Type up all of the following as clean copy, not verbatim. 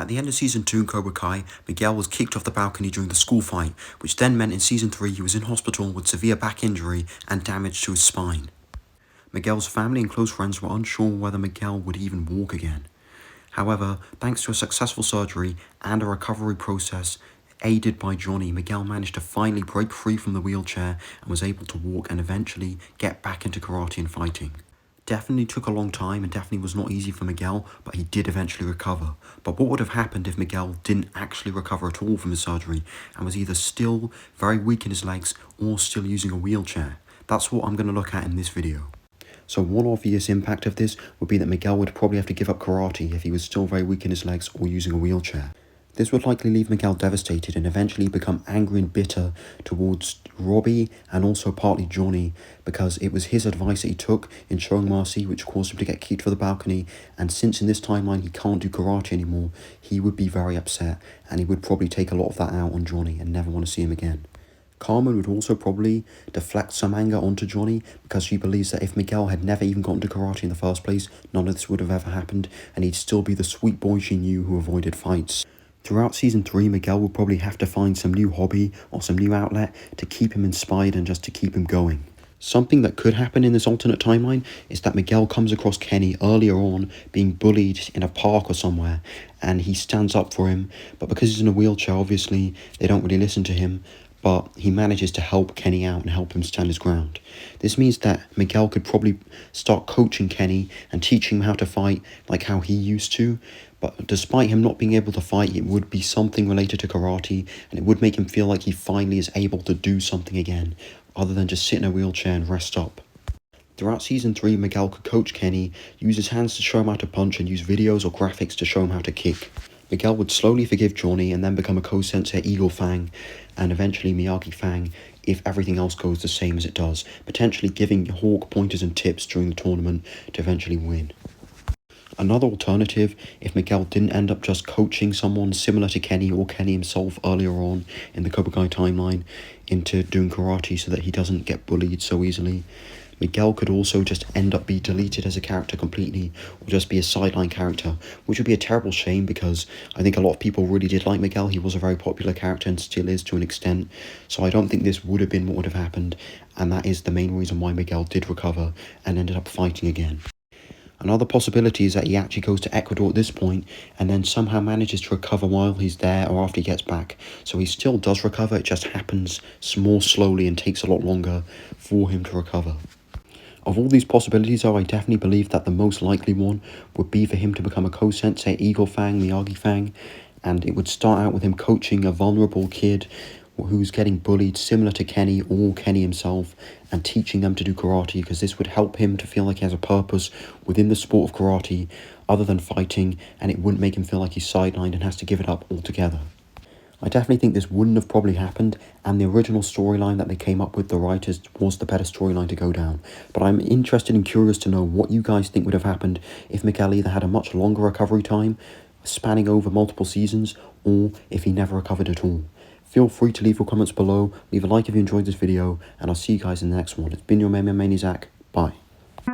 At the end of Season 2 in Cobra Kai, Miguel was kicked off the balcony during the school fight, which then meant in Season 3 he was in hospital with severe back injury and damage to his spine. Miguel's family and close friends were unsure whether Miguel would even walk again. However, thanks to a successful surgery and a recovery process aided by Johnny, Miguel managed to finally break free from the wheelchair and was able to walk and eventually get back into karate and fighting. Definitely took a long time and definitely was not easy for Miguel, but he did eventually recover. But what would have happened if Miguel didn't actually recover at all from his surgery and was either still very weak in his legs or still using a wheelchair? That's what I'm going to look at in this video. So one obvious impact of this would be that Miguel would probably have to give up karate if he was still very weak in his legs or using a wheelchair. This would likely leave Miguel devastated and eventually become angry and bitter towards Robbie and also partly Johnny, because it was his advice that he took in showing mercy which caused him to get kicked for the balcony, and since in this timeline he can't do karate anymore, he would be very upset and he would probably take a lot of that out on Johnny and never want to see him again. Carmen would also probably deflect some anger onto Johnny because she believes that if Miguel had never even gotten to karate in the first place, none of this would have ever happened and he'd still be the sweet boy she knew who avoided fights. Throughout Season 3, Miguel will probably have to find some new hobby or some new outlet to keep him inspired and just to keep him going. Something that could happen in this alternate timeline is that Miguel comes across Kenny earlier on being bullied in a park or somewhere, and he stands up for him, but because he's in a wheelchair, obviously, they don't really listen to him, but he manages to help Kenny out and help him stand his ground. This means that Miguel could probably start coaching Kenny and teaching him how to fight like how he used to, but despite him not being able to fight, it would be something related to karate, and it would make him feel like he finally is able to do something again, other than just sit in a wheelchair and rest up. Throughout Season 3, Miguel could coach Kenny, use his hands to show him how to punch, and use videos or graphics to show him how to kick. Miguel would slowly forgive Johnny and then become a co-sensei Eagle Fang, and eventually Miyagi Fang if everything else goes the same as it does, potentially giving Hawk pointers and tips during the tournament to eventually win. Another alternative, if Miguel didn't end up just coaching someone similar to Kenny or Kenny himself earlier on in the Cobra Kai timeline into doing karate so that he doesn't get bullied so easily, Miguel could also just end up being deleted as a character completely or just be a sideline character, which would be a terrible shame because I think a lot of people really did like Miguel. He was a very popular character and still is to an extent, so I don't think this would have been what would have happened, and that is the main reason why Miguel did recover and ended up fighting again. Another possibility is that he actually goes to Ecuador at this point and then somehow manages to recover while he's there or after he gets back. So he still does recover, it just happens more slowly and takes a lot longer for him to recover. Of all these possibilities though, I definitely believe that the most likely one would be for him to become a co-sensei Eagle Fang, Miyagi Fang, and it would start out with him coaching a vulnerable kid who's getting bullied similar to Kenny or Kenny himself and teaching them to do karate, because this would help him to feel like he has a purpose within the sport of karate other than fighting, and it wouldn't make him feel like he's sidelined and has to give it up altogether. I definitely think this wouldn't have probably happened, and the original storyline that they came up with, the writers, was the better storyline to go down. But I'm interested and curious to know what you guys think would have happened if Miguel either had a much longer recovery time, spanning over multiple seasons, or if he never recovered at all. Feel free to leave your comments below, leave a like if you enjoyed this video, and I'll see you guys in the next one. It's been your main Zach. Bye.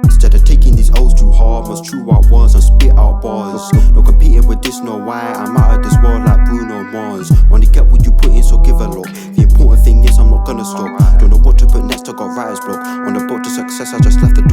Instead of taking these O's too hard, must chew out words and spit out bars. No competing with this, no why. I'm out of this world like Bruno Mars. Wanna get what you put in, so give a look. The important thing is I'm not gonna stop. Don't know what to put next, I got writer's block. On the boat to success, I just left the door.